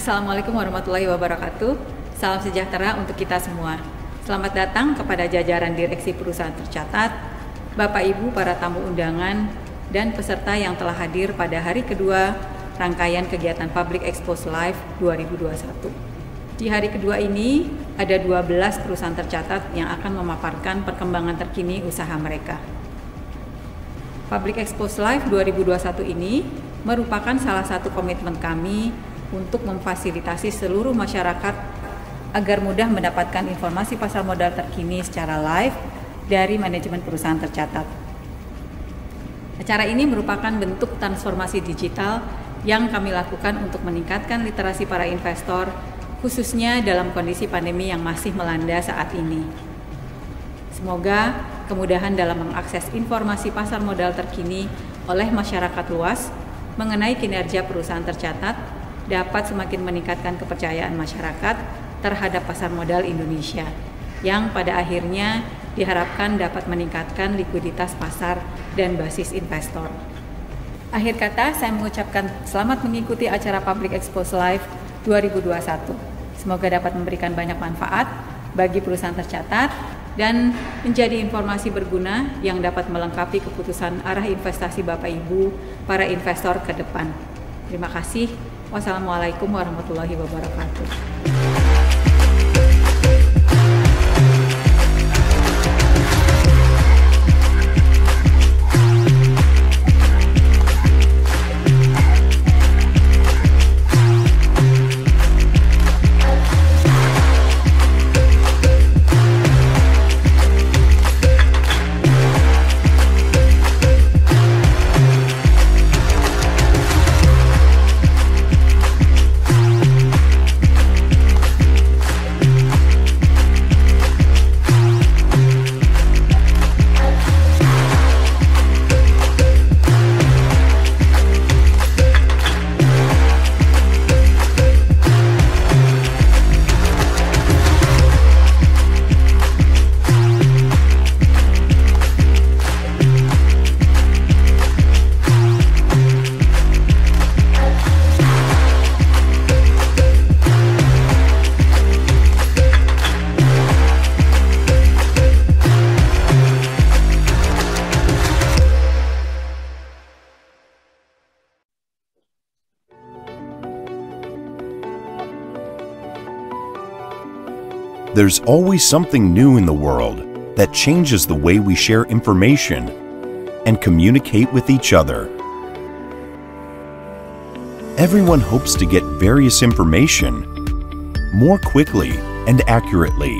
Assalamualaikum warahmatullahi wabarakatuh. Salam sejahtera untuk kita semua. Selamat datang kepada jajaran Direksi Perusahaan Tercatat, Bapak Ibu para tamu undangan, dan peserta yang telah hadir pada hari kedua rangkaian kegiatan Public Expose Live 2021. Di hari kedua ini, ada 12 perusahaan tercatat yang akan memaparkan perkembangan terkini usaha mereka. Public Expose Live 2021 ini merupakan salah satu komitmen kami untuk memfasilitasi seluruh masyarakat agar mudah mendapatkan informasi pasar modal terkini secara live dari manajemen perusahaan tercatat. Acara ini merupakan bentuk transformasi digital yang kami lakukan untuk meningkatkan literasi para investor, khususnya dalam kondisi pandemi yang masih melanda saat ini. Semoga kemudahan dalam mengakses informasi pasar modal terkini oleh masyarakat luas mengenai kinerja perusahaan tercatat dapat semakin meningkatkan kepercayaan masyarakat terhadap pasar modal Indonesia, yang pada akhirnya diharapkan dapat meningkatkan likuiditas pasar dan basis investor. Akhir kata, saya mengucapkan selamat mengikuti acara Public Expose Live 2021. Semoga dapat memberikan banyak manfaat bagi perusahaan tercatat dan menjadi informasi berguna yang dapat melengkapi keputusan arah investasi Bapak Ibu para investor ke depan. Terima kasih. Wassalamualaikum warahmatullahi wabarakatuh. There's always something new in the world that changes the way we share information and communicate with each other. Everyone hopes to get various information more quickly and accurately.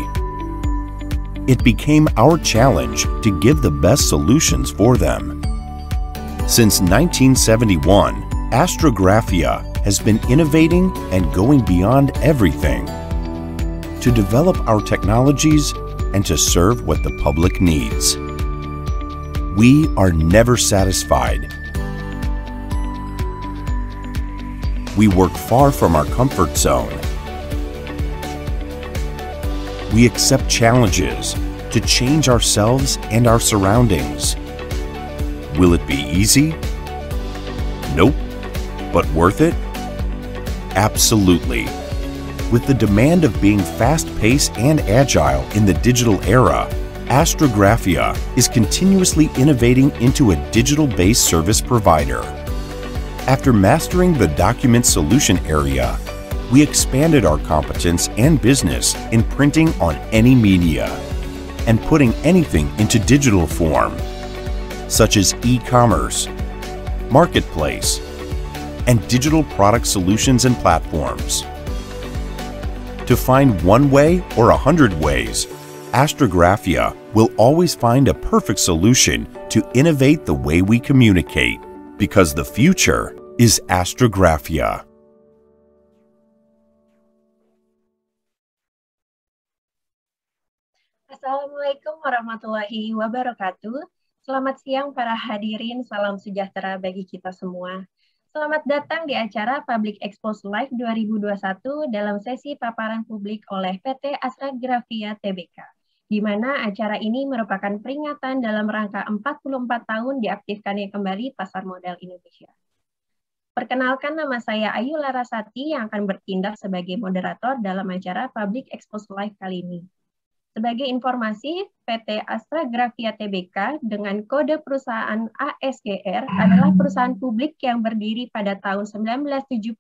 It became our challenge to give the best solutions for them. Since 1971, Astrographia has been innovating and going beyond everything to develop our technologies and to serve what the public needs. We are never satisfied. We work far from our comfort zone. We accept challenges to change ourselves and our surroundings. Will it be easy? Nope. But worth it? Absolutely. With the demand of being fast-paced and agile in the digital era, Astrographia is continuously innovating into a digital-based service provider. After mastering the document solution area, we expanded our competence and business in printing on any media and putting anything into digital form, such as e-commerce, marketplace, and digital product solutions and platforms. To find one way or 100 ways, Astrographia will always find a perfect solution to innovate the way we communicate, because the future is Astrographia. Assalamualaikum warahmatullahi wabarakatuh. Selamat siang para hadirin, salam sejahtera bagi kita semua. Selamat datang di acara Public Expose Live 2021 dalam sesi paparan publik oleh PT Astrographia Tbk, di mana acara ini merupakan peringatan dalam rangka 44 tahun diaktifkannya kembali pasar modal Indonesia. Perkenalkan, nama saya Ayu Larasati yang akan bertindak sebagai moderator dalam acara Public Expose Live kali ini. Sebagai informasi, PT Astragrafia Tbk dengan kode perusahaan ASGR adalah perusahaan publik yang berdiri pada tahun 1975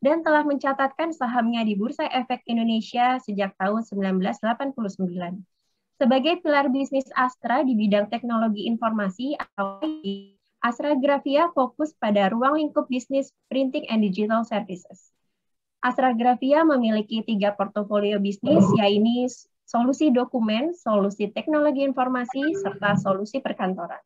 dan telah mencatatkan sahamnya di Bursa Efek Indonesia sejak tahun 1989. Sebagai pilar bisnis Astra di bidang teknologi informasi atau IT, Astragrafia fokus pada ruang lingkup bisnis printing and digital services. Astragrafia memiliki 3 portofolio bisnis, yaitu solusi dokumen, solusi teknologi informasi, serta solusi perkantoran.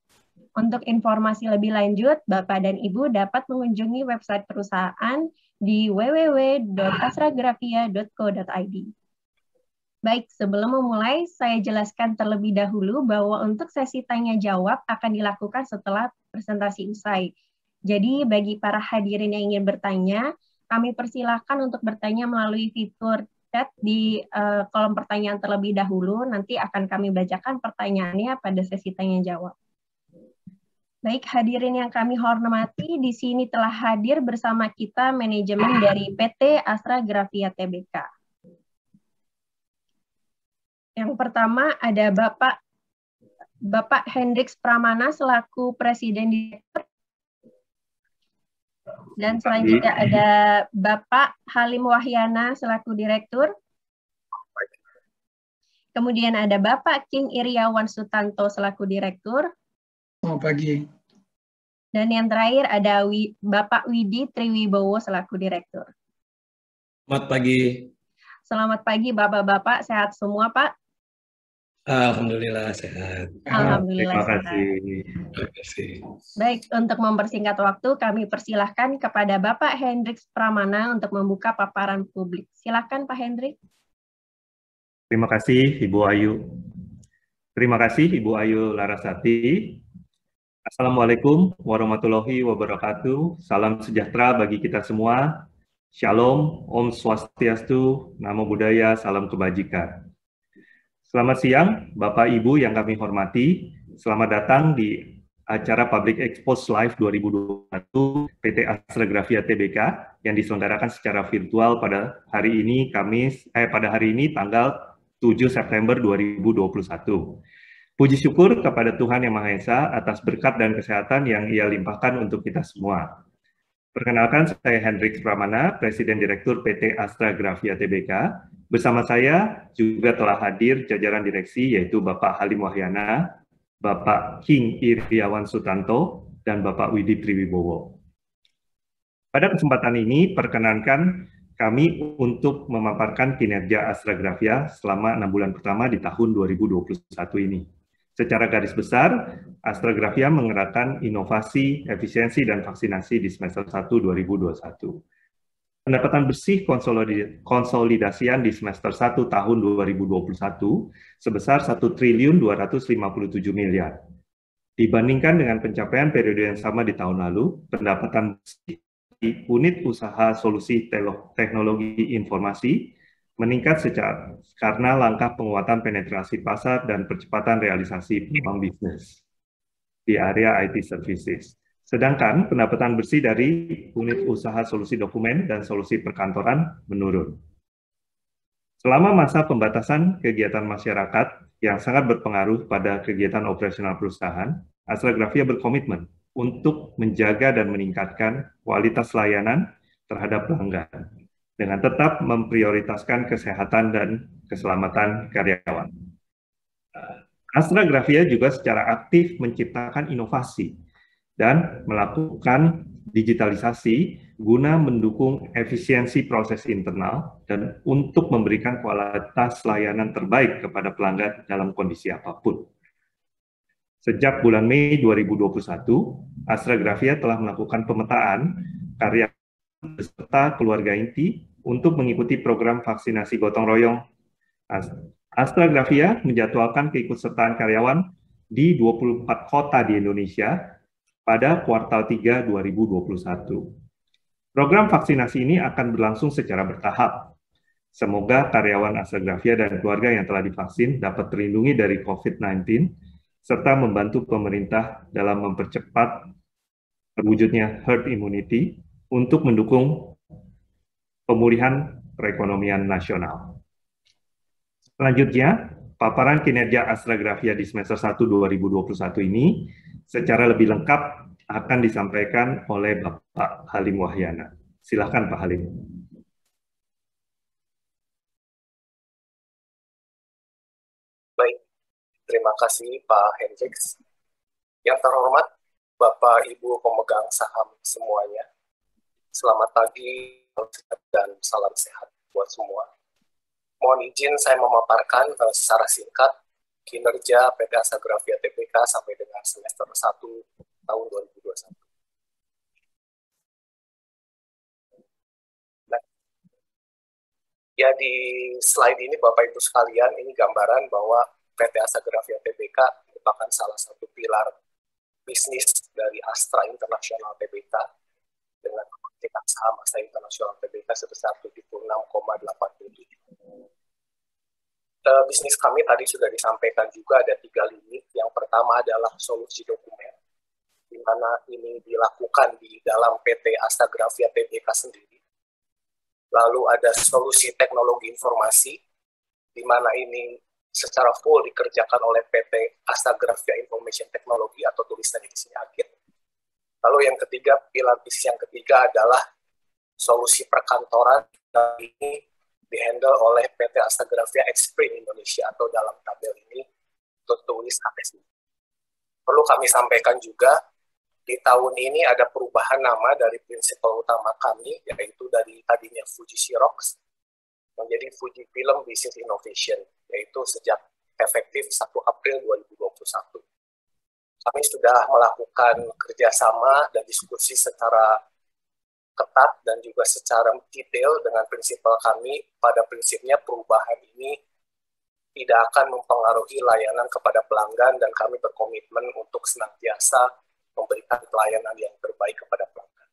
Untuk informasi lebih lanjut, Bapak dan Ibu dapat mengunjungi website perusahaan di www.astragrafia.co.id. Baik, sebelum memulai, saya jelaskan terlebih dahulu bahwa untuk sesi tanya-jawab akan dilakukan setelah presentasi usai. Jadi, bagi para hadirin yang ingin bertanya, kami persilahkan untuk bertanya melalui fitur chat di kolom pertanyaan terlebih dahulu. Nanti akan kami bacakan pertanyaannya pada sesi tanya-jawab. Baik, hadirin yang kami hormati, di sini telah hadir bersama kita manajemen dari PT Astragrafia Tbk. Yang pertama ada Bapak Hendriks Pramana selaku Presiden Direktur. Dan selanjutnya ada Bapak Halim Wahyana selaku Direktur. Kemudian ada Bapak King Iriawan Sutanto selaku Direktur. Selamat pagi. Dan yang terakhir ada Bapak Widi Triwibowo selaku Direktur. Selamat pagi. Selamat pagi Bapak-Bapak, sehat semua Pak? Alhamdulillah sehat. Alhamdulillah Terima kasih. Baik, untuk mempersingkat waktu, kami persilahkan kepada Bapak Hendriks Pramana untuk membuka paparan publik. Silakan Pak Hendrik. Terima kasih Ibu Ayu. Terima kasih Ibu Ayu Larasati. Assalamualaikum warahmatullahi wabarakatuh. Salam sejahtera bagi kita semua. Shalom, Om Swastiastu, Namo Buddhaya, salam kebajikan. Selamat siang, Bapak Ibu yang kami hormati. Selamat datang di acara Public Expose Live 2021 PT Astragrafia Tbk yang diselenggarakan secara virtual pada hari ini tanggal 7 September 2021. Puji syukur kepada Tuhan Yang Maha Esa atas berkat dan kesehatan yang Ia limpahkan untuk kita semua. Perkenalkan, saya Hendriks Pramana, Presiden Direktur PT Astragrafia Tbk. Bersama saya juga telah hadir jajaran direksi yaitu Bapak Halim Wahyana, Bapak King Iriawan Sutanto, dan Bapak Widi Triwibowo. Pada kesempatan ini, perkenankan kami untuk memaparkan kinerja Astragrafia selama 6 bulan pertama di tahun 2021 ini. Secara garis besar, Astragrafia mengerahkan inovasi, efisiensi, dan vaksinasi di semester 1 2021. Pendapatan bersih konsolidasian di semester 1 tahun 2021 sebesar 1.257 miliar. Dibandingkan dengan pencapaian periode yang sama di tahun lalu, pendapatan bersih di unit usaha solusi teknologi informasi meningkat karena langkah penguatan penetrasi pasar dan percepatan realisasi peluang bisnis di area IT services. Sedangkan pendapatan bersih dari unit usaha solusi dokumen dan solusi perkantoran menurun. Selama masa pembatasan kegiatan masyarakat yang sangat berpengaruh pada kegiatan operasional perusahaan, Astragrafia berkomitmen untuk menjaga dan meningkatkan kualitas layanan terhadap pelanggan, dengan tetap memprioritaskan kesehatan dan keselamatan karyawan. Astragrafia juga secara aktif menciptakan inovasi dan melakukan digitalisasi guna mendukung efisiensi proses internal dan untuk memberikan kualitas layanan terbaik kepada pelanggan dalam kondisi apapun. Sejak bulan Mei 2021, Astragrafia telah melakukan pemetaan karyawan beserta keluarga inti untuk mengikuti program vaksinasi gotong royong. Astragrafia menjadwalkan keikutsertaan karyawan di 24 kota di Indonesia pada kuartal 3 2021. Program vaksinasi ini akan berlangsung secara bertahap. Semoga karyawan Astragrafia dan keluarga yang telah divaksin dapat terlindungi dari COVID-19, serta membantu pemerintah dalam mempercepat terwujudnya herd immunity untuk mendukung pemulihan perekonomian nasional. Selanjutnya, paparan kinerja Astragrafia di semester 1 2021 ini secara lebih lengkap akan disampaikan oleh Bapak Halim Wahyana. Silakan Pak Halim. Baik, terima kasih Pak Hendrix. Yang terhormat Bapak Ibu pemegang saham semuanya. Selamat pagi dan salam sehat buat semua. Mohon izin saya memaparkan secara singkat kinerja PT Astragrafia Tbk sampai dengan semester 1 tahun 2021. Nah, ya di slide ini Bapak Ibu sekalian, ini gambaran bahwa PT Astragrafia Tbk merupakan salah satu pilar bisnis dari Astra International Tbk dengan pemegang saham Astra International Tbk sebesar 76,87. Bisnis kami tadi sudah disampaikan juga ada 3 lini. Yang pertama adalah solusi dokumen, di mana ini dilakukan di dalam PT Astragrafia Tbk sendiri. Lalu ada solusi teknologi informasi, di mana ini secara full dikerjakan oleh PT Astragrafia Information Technology atau tulisannya di sini AGIT. Lalu yang ketiga, pilar bisnis yang ketiga adalah solusi perkantoran, dan ini dihandle oleh PT Astragrafia Xprint Indonesia atau dalam tabel ini tertulis APSI. Perlu kami sampaikan juga, di tahun ini ada perubahan nama dari prinsipal utama kami, yaitu dari tadinya Fuji Xerox menjadi Fuji Film Business Innovation, yaitu sejak efektif 1 April 2021. Kami sudah melakukan kerjasama dan diskusi secara ketat dan juga secara detail dengan prinsipal kami. Pada prinsipnya perubahan ini tidak akan mempengaruhi layanan kepada pelanggan dan kami berkomitmen untuk senantiasa memberikan pelayanan yang terbaik kepada pelanggan.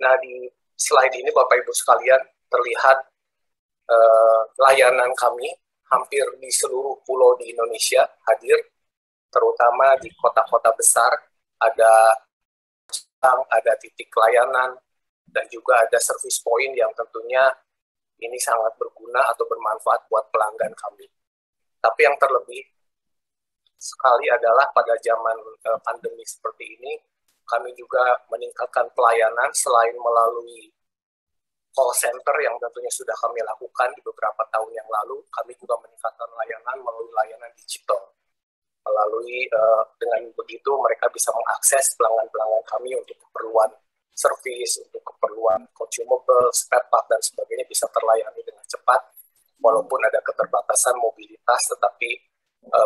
Nah, di slide ini Bapak Ibu sekalian terlihat layanan kami hampir di seluruh pulau di Indonesia hadir, terutama di kota-kota besar, ada titik layanan, dan juga ada service point yang tentunya ini sangat berguna atau bermanfaat buat pelanggan kami. Tapi yang terlebih sekali adalah pada zaman pandemi seperti ini, kami juga meningkatkan pelayanan selain melalui call center yang tentunya sudah kami lakukan di beberapa tahun yang lalu, kami juga meningkatkan layanan melalui layanan digital. Melalui dengan begitu mereka bisa mengakses pelanggan-pelanggan kami untuk keperluan servis, untuk keperluan consumable, spare part dan sebagainya bisa terlayani dengan cepat walaupun ada keterbatasan mobilitas, tetapi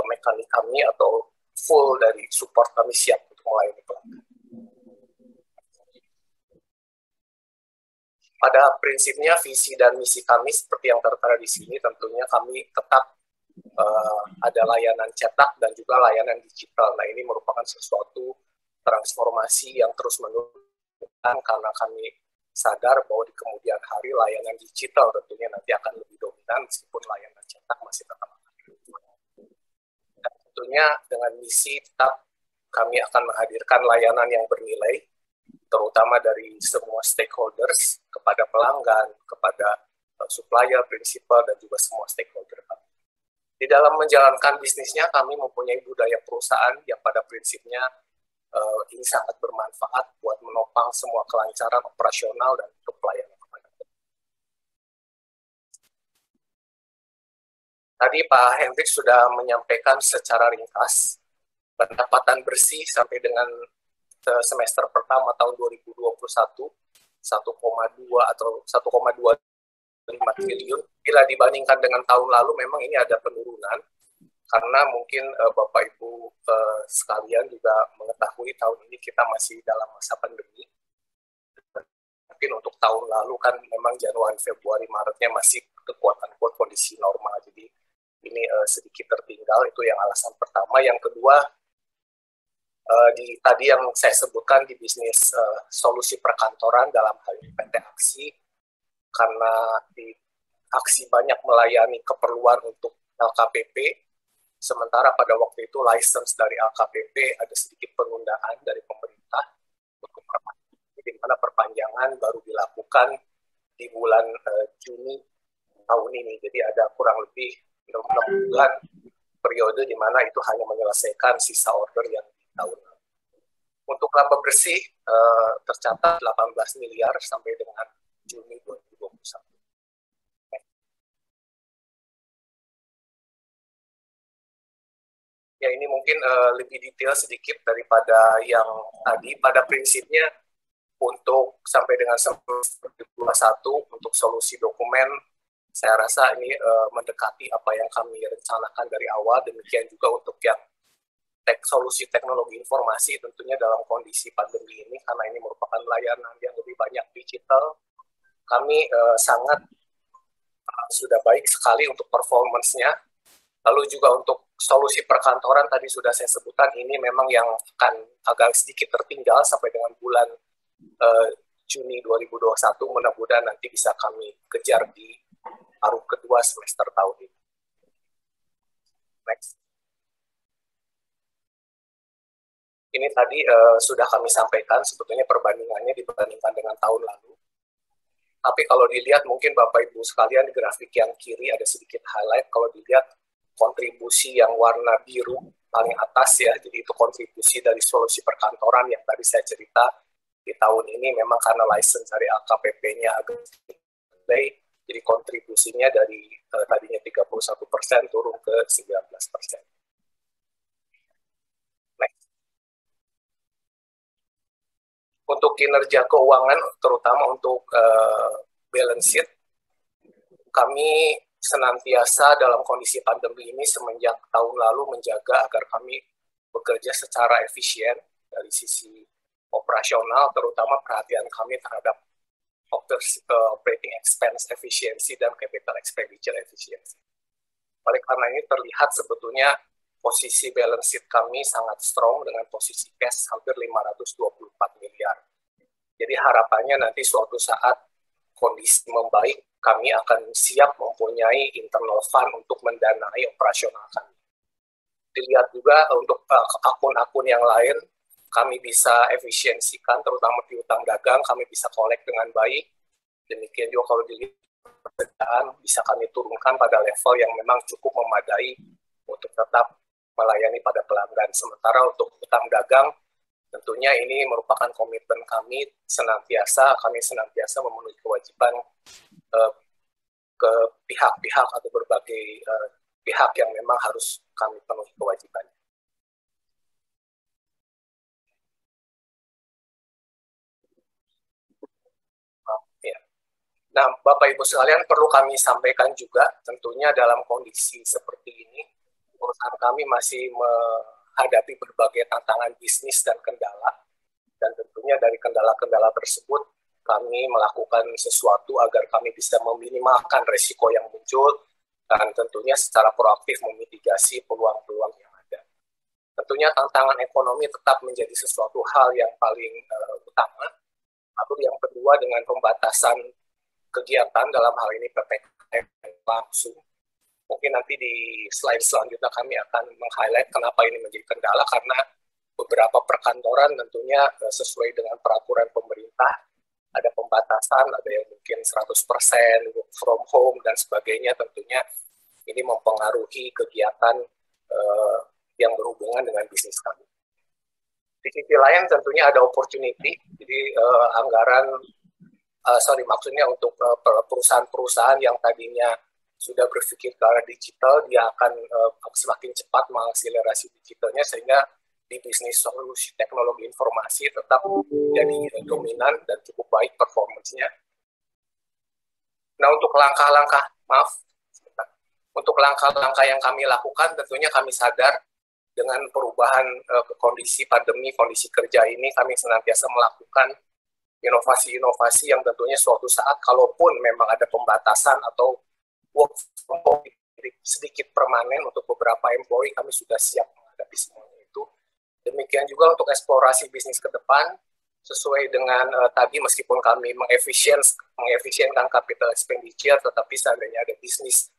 mekanik kami atau full dari support kami siap untuk melayani pelanggan. Pada prinsipnya visi dan misi kami seperti yang tertera di sini, tentunya kami tetap ada layanan cetak dan juga layanan digital. Nah, ini merupakan sesuatu transformasi yang terus-menerus karena kami sadar bahwa di kemudian hari layanan digital tentunya nanti akan lebih dominan meskipun layanan cetak masih tetap akan dominan. Dan tentunya dengan misi tetap kami akan menghadirkan layanan yang bernilai, terutama dari semua stakeholders, kepada pelanggan, kepada supplier, prinsipal, dan juga semua stakeholder kami. Di dalam menjalankan bisnisnya, kami mempunyai budaya perusahaan yang pada prinsipnya ini sangat bermanfaat buat menopang semua kelancaran operasional dan pelayanan kepada kita. Tadi Pak Hendrik sudah menyampaikan secara ringkas pendapatan bersih sampai dengan semester pertama tahun 2021 1,2 atau 1,25 triliun. Bila dibandingkan dengan tahun lalu memang ini ada penurunan karena mungkin Bapak Ibu sekalian juga mengetahui tahun ini kita masih dalam masa pandemi. Mungkin untuk tahun lalu kan memang Januari, Februari, Maretnya masih kekuatan kondisi normal. Jadi ini sedikit tertinggal, itu yang alasan pertama. Yang kedua, tadi yang saya sebutkan di bisnis solusi perkantoran dalam hal ini PT Aksi, karena di Aksi banyak melayani keperluan untuk LKPP, Sementara pada waktu itu license dari LKPP ada sedikit penundaan dari pemerintah untuk di mana perpanjangan baru dilakukan di bulan Juni tahun ini. Jadi ada kurang lebih 6 bulan periode di mana itu hanya menyelesaikan sisa order yang di tahun lalu. Untuk laba bersih tercatat 18 miliar sampai dengan Juni 2021. Ya, ini mungkin lebih detail sedikit daripada yang tadi. Pada prinsipnya untuk sampai dengan semester 2021 untuk solusi dokumen, saya rasa ini mendekati apa yang kami rencanakan dari awal. Demikian juga untuk yang solusi teknologi informasi, tentunya dalam kondisi pandemi ini, karena ini merupakan layanan yang lebih banyak digital, kami sangat sudah baik sekali untuk performance-nya. Lalu juga untuk solusi perkantoran tadi sudah saya sebutkan, ini memang yang akan agak sedikit tertinggal sampai dengan bulan Juni 2021, mudah-mudahan nanti bisa kami kejar di paruh kedua semester tahun ini. Next. Ini tadi sudah kami sampaikan sebetulnya perbandingannya dibandingkan dengan tahun lalu. Tapi kalau dilihat mungkin Bapak Ibu sekalian di grafik yang kiri ada sedikit highlight. Kalau dilihat kontribusi yang warna biru paling atas ya, jadi itu kontribusi dari solusi perkantoran yang tadi saya cerita di tahun ini memang karena license dari LKPP-nya agak delay, jadi kontribusinya dari tadinya 31% turun ke 19%. Next. Untuk kinerja keuangan, terutama untuk balance sheet, kami senantiasa dalam kondisi pandemi ini semenjak tahun lalu menjaga agar kami bekerja secara efisien dari sisi operasional, terutama perhatian kami terhadap operating expense efisiensi dan capital expenditure efisiensi. Oleh karena ini terlihat sebetulnya posisi balance sheet kami sangat strong dengan posisi cash hampir 524 miliar. Jadi harapannya nanti suatu saat kondisi membaik, kami akan siap mempunyai internal fund untuk mendanai operasional kami. Dilihat juga untuk akun-akun yang lain, kami bisa efisiensikan, terutama di utang dagang, kami bisa collect dengan baik. Demikian juga kalau dilihat pekerjaan, bisa kami turunkan pada level yang memang cukup memadai untuk tetap melayani pada pelanggan. Sementara untuk utang dagang, tentunya ini merupakan komitmen kami kami senantiasa memenuhi kewajiban ke pihak-pihak atau berbagai pihak yang memang harus kami penuhi kewajibannya. Nah, Bapak Ibu sekalian, perlu kami sampaikan juga, tentunya dalam kondisi seperti ini, perusahaan kami masih menghadapi berbagai tantangan bisnis dan kendala, dan tentunya dari kendala-kendala tersebut, kami melakukan sesuatu agar kami bisa meminimalkan risiko yang muncul, dan tentunya secara proaktif memitigasi peluang-peluang yang ada. Tentunya tantangan ekonomi tetap menjadi sesuatu hal yang paling utama. Lalu yang kedua dengan pembatasan kegiatan dalam hal ini PPKM langsung. Mungkin nanti di slide selanjutnya kami akan meng-highlight kenapa ini menjadi kendala, karena beberapa perkantoran tentunya sesuai dengan peraturan pemerintah ada pembatasan, ada yang mungkin 100% work from home dan sebagainya. Tentunya ini mempengaruhi kegiatan yang berhubungan dengan bisnis kami. Di sisi lain tentunya ada opportunity, jadi maksudnya untuk perusahaan-perusahaan yang tadinya sudah berpikir ke arah digital, dia akan semakin cepat mengakselerasi digitalnya, sehingga di bisnis solusi teknologi informasi tetap jadi dominan dan cukup baik performance-nya. Nah, untuk langkah-langkah yang kami lakukan, tentunya kami sadar dengan perubahan kondisi pandemi, kondisi kerja ini, kami senantiasa melakukan inovasi-inovasi yang tentunya suatu saat, kalaupun memang ada pembatasan atau work from home sedikit permanen untuk beberapa employee, kami sudah siap menghadapi semuanya itu. Demikian juga untuk eksplorasi bisnis ke depan, sesuai dengan tadi meskipun kami mengefisienkan capital expenditure, tetapi seandainya ada bisnis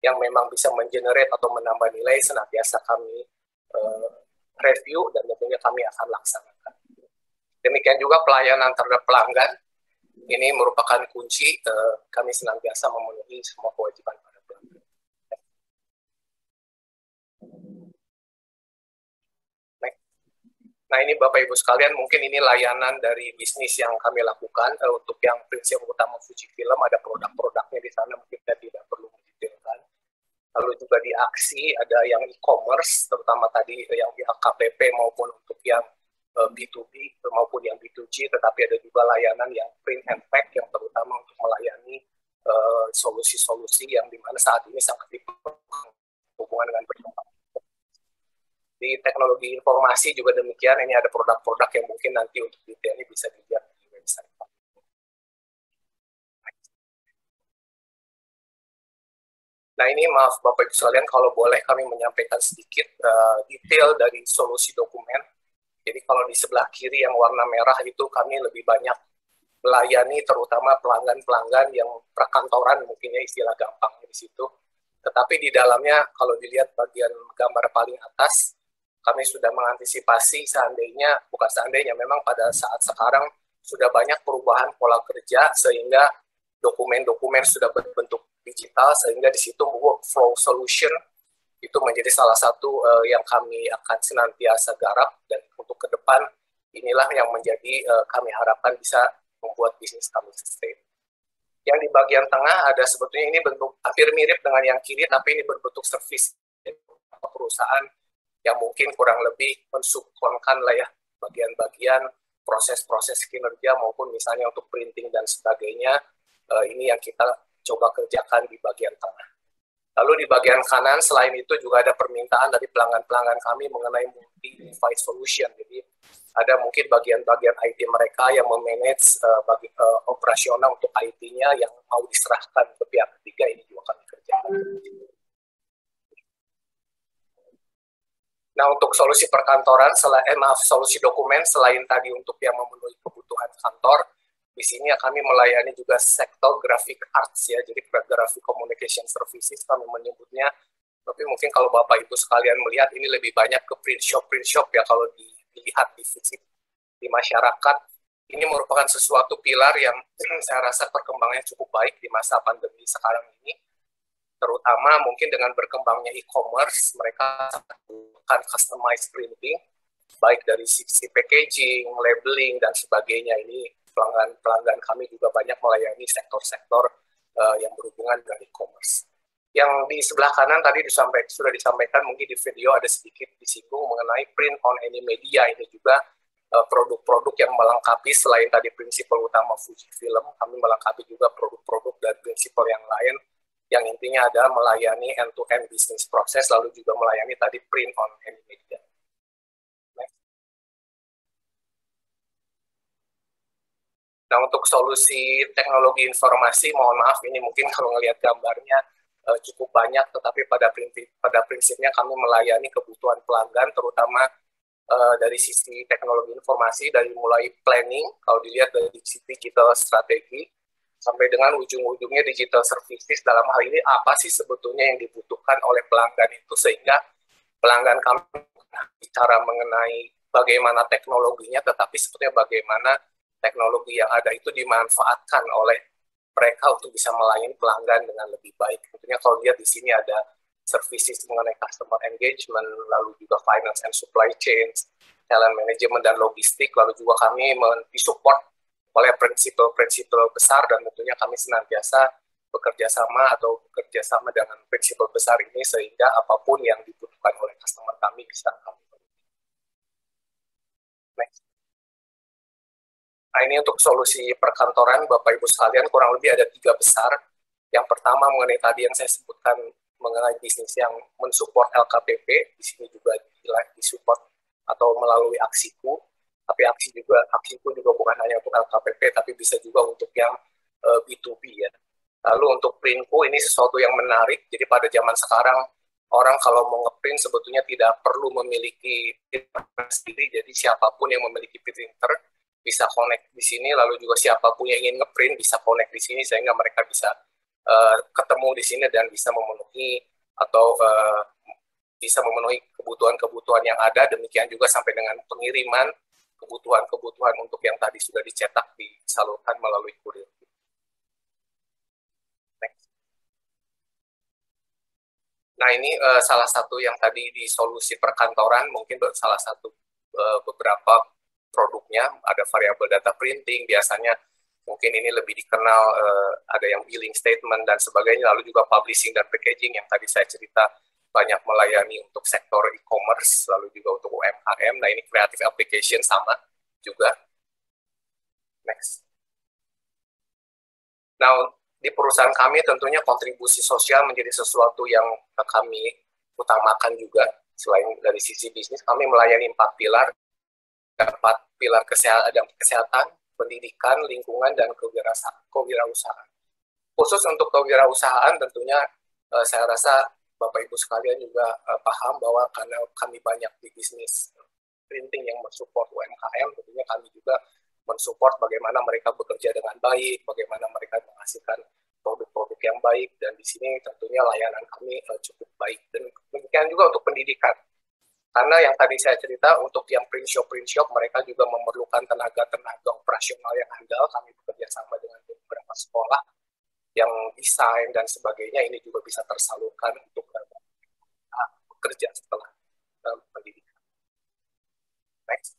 yang memang bisa mengenerate atau menambah nilai senantiasa kami review dan tentunya kami akan laksanakan. Demikian juga pelayanan terhadap pelanggan, ini merupakan kunci kami senantiasa memenuhi semua kewajiban pada pelanggan. Nah ini Bapak Ibu sekalian, mungkin ini layanan dari bisnis yang kami lakukan. Untuk yang prinsip utama Fujifilm, ada produk-produknya di sana, mungkin kita tidak perlu mendetailkan. Lalu juga di aksi ada yang e-commerce, terutama tadi yang di LKPP maupun untuk yang B2B maupun yang B2G, tetapi ada juga layanan yang print and pack yang terutama untuk melayani solusi-solusi yang dimana saat ini sangat diperlukan hubungan dengan perkembangan. Di teknologi informasi juga demikian, ini ada produk-produk yang mungkin nanti untuk detailnya bisa dilihat di website. Nah ini maaf Bapak Ibu sekalian, kalau boleh kami menyampaikan sedikit detail dari solusi dokumen. Jadi kalau di sebelah kiri yang warna merah itu kami lebih banyak melayani terutama pelanggan-pelanggan yang perkantoran, mungkinnya istilah gampangnya di situ. Tetapi di dalamnya kalau dilihat bagian gambar paling atas, kami sudah mengantisipasi memang pada saat sekarang sudah banyak perubahan pola kerja sehingga dokumen-dokumen sudah berbentuk digital, sehingga di situ workflow solution itu menjadi salah satu yang kami akan senantiasa garap, dan untuk ke depan inilah yang menjadi kami harapkan bisa membuat bisnis kami sustain. Yang di bagian tengah ada sebetulnya ini bentuk hampir mirip dengan yang kiri, tapi ini berbentuk service perusahaan yang mungkin kurang lebih mensubkonkan lah ya bagian-bagian proses-proses kinerja maupun misalnya untuk printing dan sebagainya, ini yang kita coba kerjakan di bagian tengah. Lalu di bagian kanan selain itu juga ada permintaan dari pelanggan-pelanggan kami mengenai multi-device solution. Jadi ada mungkin bagian-bagian IT mereka yang memanage operasional untuk IT-nya yang mau diserahkan ke pihak ketiga, ini juga kami kerjakan. Nah, untuk solusi perkantoran, solusi dokumen, selain tadi untuk yang memenuhi kebutuhan kantor, di sini kami melayani juga sektor graphic arts ya, jadi graphic communication services kami menyebutnya. Tapi mungkin kalau Bapak Ibu sekalian melihat, ini lebih banyak ke print shop ya kalau dilihat di fisik di masyarakat. Ini merupakan sesuatu pilar yang saya rasa perkembangannya cukup baik di masa pandemi sekarang ini. Terutama mungkin dengan berkembangnya e-commerce, mereka akan customize printing, baik dari sisi packaging, labeling, dan sebagainya. Ini pelanggan kami juga banyak melayani sektor-sektor yang berhubungan dengan e-commerce. Yang di sebelah kanan tadi sudah disampaikan, mungkin di video ada sedikit disinggung mengenai print on any media. Ini juga produk-produk yang melengkapi selain tadi prinsipal utama Fujifilm, kami melengkapi juga produk-produk dan prinsipal yang lain, yang intinya adalah melayani end-to-end business proses, lalu juga melayani tadi print on any media. Nah, untuk solusi teknologi informasi, mohon maaf, ini mungkin kalau ngelihat gambarnya cukup banyak, tetapi pada prinsipnya kami melayani kebutuhan pelanggan, terutama dari sisi teknologi informasi, dari mulai planning, kalau dilihat dari digital strategi, sampai dengan ujung-ujungnya digital services. Dalam hal ini apa sih sebetulnya yang dibutuhkan oleh pelanggan itu, sehingga pelanggan kami bicara mengenai bagaimana teknologinya, tetapi sebetulnya bagaimana teknologi yang ada itu dimanfaatkan oleh mereka untuk bisa melayani pelanggan dengan lebih baik. Tentunya kalau lihat di sini ada services mengenai customer engagement, lalu juga finance and supply chain, talent management dan logistik, lalu juga kami disupport oleh prinsipal-prinsipal besar, dan tentunya kami senantiasa bekerja sama dengan prinsipal besar ini sehingga apapun yang dibutuhkan oleh customer kami bisa kami penuhi. Next. Nah, ini untuk solusi perkantoran, Bapak Ibu sekalian, kurang lebih ada 3 besar. Yang pertama mengenai tadi yang saya sebutkan mengenai bisnis yang mensupport LKPP, di sini juga disupport atau melalui Aksiku. Tapi Aksiku juga bukan hanya untuk LKPP, tapi bisa juga untuk yang B2B ya. Lalu untuk Printku ini sesuatu yang menarik. Jadi pada zaman sekarang orang kalau mau ngeprint sebetulnya tidak perlu memiliki printer sendiri. Jadi siapapun yang memiliki printer bisa connect di sini. Lalu juga siapapun yang ingin ngeprint bisa connect di sini sehingga mereka bisa ketemu di sini dan bisa memenuhi atau bisa memenuhi kebutuhan-kebutuhan yang ada, demikian juga sampai dengan pengiriman kebutuhan-kebutuhan untuk yang tadi sudah dicetak disalurkan melalui kurir. Next. Nah, ini salah satu yang tadi di solusi perkantoran, mungkin salah satu beberapa produknya, ada variabel data printing, biasanya mungkin ini lebih dikenal, ada yang billing statement dan sebagainya, lalu juga publishing dan packaging yang tadi saya cerita banyak melayani untuk sektor e-commerce, lalu juga untuk UMKM. Nah, ini creative application sama juga. Next. Nah, di perusahaan kami tentunya kontribusi sosial menjadi sesuatu yang kami utamakan juga. Selain dari sisi bisnis, kami melayani 4 pilar. 4 pilar kesehatan, pendidikan, lingkungan, dan kewirausahaan. Khusus untuk kewirausahaan tentunya saya rasa Bapak Ibu sekalian juga paham bahwa karena kami banyak di bisnis printing yang mensupport UMKM, tentunya kami juga mensupport bagaimana mereka bekerja dengan baik, bagaimana mereka menghasilkan produk-produk yang baik, dan di sini tentunya layanan kami cukup baik. Dan demikian juga untuk pendidikan. Karena yang tadi saya cerita, untuk yang print shop mereka juga memerlukan tenaga operasional yang handal. Kami bekerja sama dengan beberapa sekolah yang desain dan sebagainya, ini juga bisa tersalurkan untuk bekerja setelah pendidikan. Next.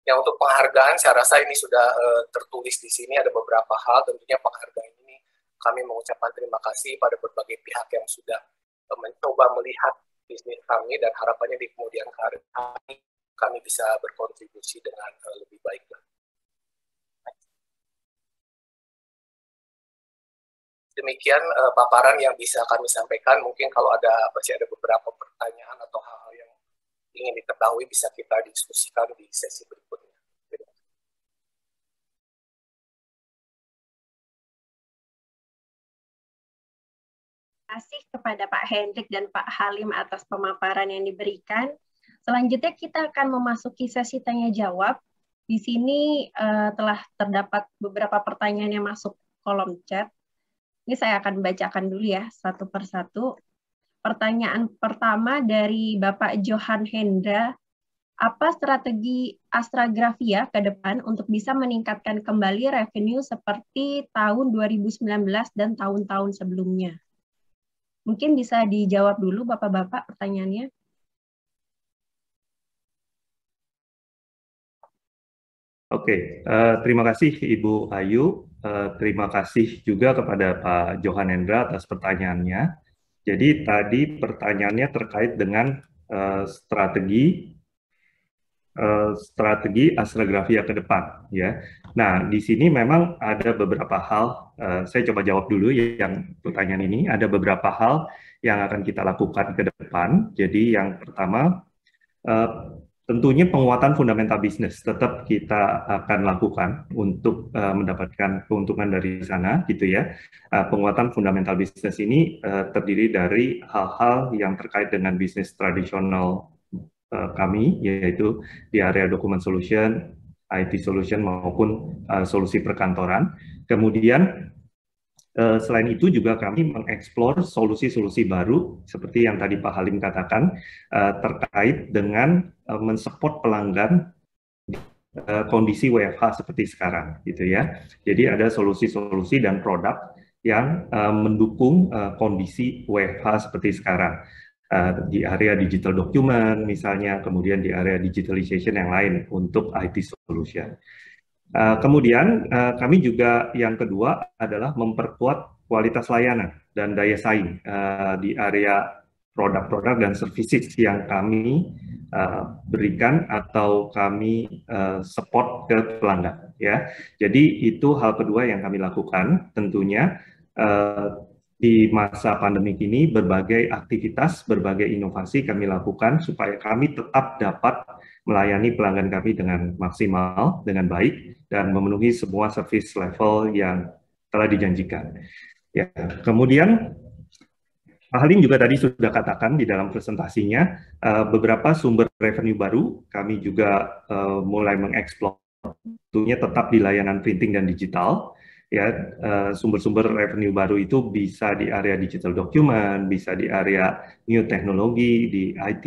Ya, untuk penghargaan, saya rasa ini sudah tertulis di sini, ada beberapa hal. Tentunya penghargaan ini kami mengucapkan terima kasih pada berbagai pihak yang sudah mencoba melihat bisnis kami, dan harapannya di kemudian hari kami bisa berkontribusi dengan lebih baik. Demikian paparan yang bisa kami sampaikan. Mungkin kalau masih ada beberapa pertanyaan atau hal-hal yang ingin diketahui, bisa kita diskusikan di sesi berikutnya. Terima kasih kepada Pak Hendrik dan Pak Halim atas pemaparan yang diberikan. Selanjutnya kita akan memasuki sesi tanya-jawab. Di sini telah terdapat beberapa pertanyaan yang masuk kolom chat. Ini saya akan bacakan dulu ya, satu persatu. Pertanyaan pertama dari Bapak Johan Hendra. Apa strategi Astragrafia ke depan untuk bisa meningkatkan kembali revenue seperti tahun 2019 dan tahun-tahun sebelumnya? Mungkin bisa dijawab dulu Bapak-Bapak pertanyaannya. Oke, terima kasih Ibu Ayu. Terima kasih juga kepada Pak Johan Hendra atas pertanyaannya. Jadi tadi pertanyaannya terkait dengan strategi Astragrafia ke depan, ya. Nah, di sini memang ada beberapa hal. Saya coba jawab dulu yang pertanyaan ini. Ada beberapa hal yang akan kita lakukan ke depan. Jadi yang pertama, tentunya penguatan fundamental bisnis tetap kita akan lakukan untuk mendapatkan keuntungan dari sana, gitu ya. Penguatan fundamental bisnis ini terdiri dari hal-hal yang terkait dengan bisnis tradisional kami, yaitu di area document solution, IT solution maupun solusi perkantoran. Kemudian selain itu juga kami mengeksplor solusi-solusi baru seperti yang tadi Pak Halim katakan terkait dengan mensupport pelanggan kondisi WFH seperti sekarang, gitu ya. Jadi ada solusi-solusi dan produk yang mendukung kondisi WFH seperti sekarang di area digital document misalnya, kemudian di area digitalization yang lain untuk IT solution. Kemudian kami juga yang kedua adalah memperkuat kualitas layanan dan daya saing di area produk-produk dan services yang kami berikan atau kami support ke pelanggan, ya. Jadi itu hal kedua yang kami lakukan. Tentunya di masa pandemik ini berbagai aktivitas, berbagai inovasi kami lakukan supaya kami tetap dapat melayani pelanggan kami dengan maksimal, dengan baik, dan memenuhi semua service level yang telah dijanjikan. Ya, kemudian Pak Halim juga tadi sudah katakan di dalam presentasinya, beberapa sumber revenue baru kami juga mulai mengeksplor, tentunya tetap di layanan printing dan digital. ya, sumber-sumber revenue baru itu bisa di area digital document, bisa di area new teknologi, di IT,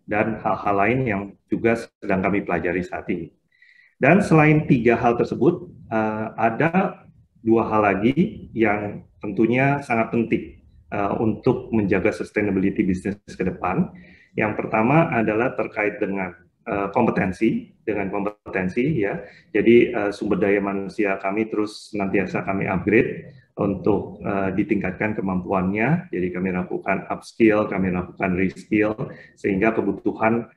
dan hal-hal lain yang juga sedang kami pelajari saat ini. Dan selain 3 hal tersebut, ada 2 hal lagi yang tentunya sangat penting untuk menjaga sustainability bisnis ke depan. Yang pertama adalah terkait dengan kompetensi ya. Jadi sumber daya manusia kami terus senantiasa kami upgrade untuk ditingkatkan kemampuannya. Jadi kami lakukan upskill, kami lakukan reskill, sehingga kebutuhan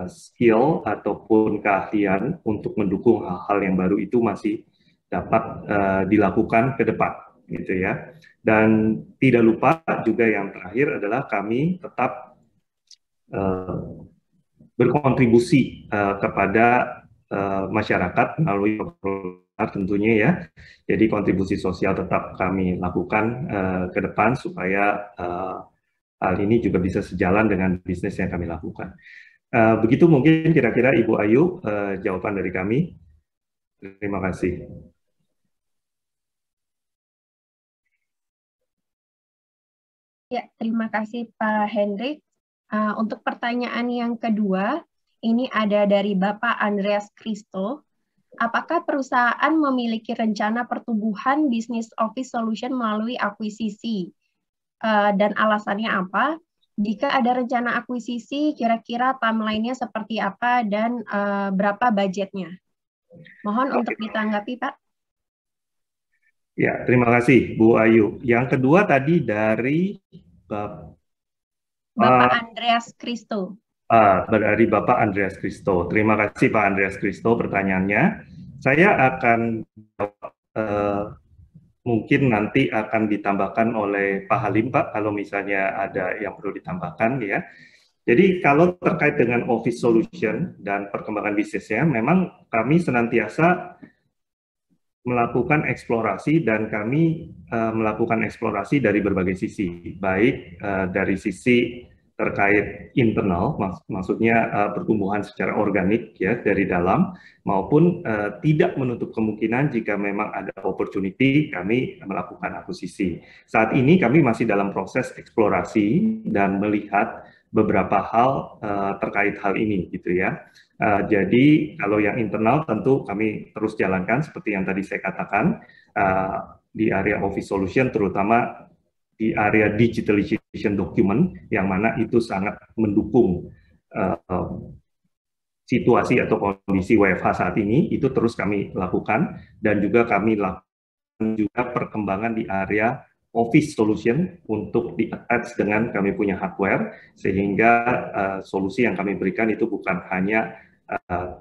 skill ataupun keahlian untuk mendukung hal-hal yang baru itu masih dapat dilakukan ke depan, gitu ya. Dan tidak lupa juga yang terakhir adalah kami tetap berkontribusi kepada masyarakat melalui tentunya ya. Jadi kontribusi sosial tetap kami lakukan ke depan supaya hal ini juga bisa sejalan dengan bisnis yang kami lakukan. Begitu mungkin kira-kira Ibu Ayu jawaban dari kami. Terima kasih. Ya, terima kasih Pak Hendrik. Untuk pertanyaan yang kedua, ini ada dari Bapak Andreas Kristo. Apakah perusahaan memiliki rencana pertumbuhan bisnis office solution melalui akuisisi? Dan alasannya apa? Jika ada rencana akuisisi, kira-kira timeline-nya seperti apa dan berapa budgetnya? Mohon untuk ditanggapi, Pak. Ya, terima kasih Bu Ayu. Yang kedua tadi dari Bapak Andreas Kristo. Dari Bapak Andreas Kristo. Terima kasih Pak Andreas Kristo pertanyaannya. Saya akan jawab, mungkin nanti akan ditambahkan oleh Pak Halim, Pak, kalau misalnya ada yang perlu ditambahkan ya. Jadi kalau terkait dengan office solution dan perkembangan bisnisnya, memang kami senantiasa melakukan eksplorasi dan kami melakukan eksplorasi dari berbagai sisi, baik dari sisi terkait internal, maksudnya pertumbuhan secara organik ya dari dalam, maupun tidak menutup kemungkinan jika memang ada opportunity kami melakukan akuisisi. Saat ini kami masih dalam proses eksplorasi dan melihat beberapa hal terkait hal ini gitu ya. Jadi kalau yang internal tentu kami terus jalankan seperti yang tadi saya katakan di area office solution, terutama di area digitalization document yang mana itu sangat mendukung situasi atau kondisi WFH saat ini, itu terus kami lakukan. Dan juga kami lakukan juga perkembangan di area office solution untuk di-attach dengan kami punya hardware, sehingga solusi yang kami berikan itu bukan hanya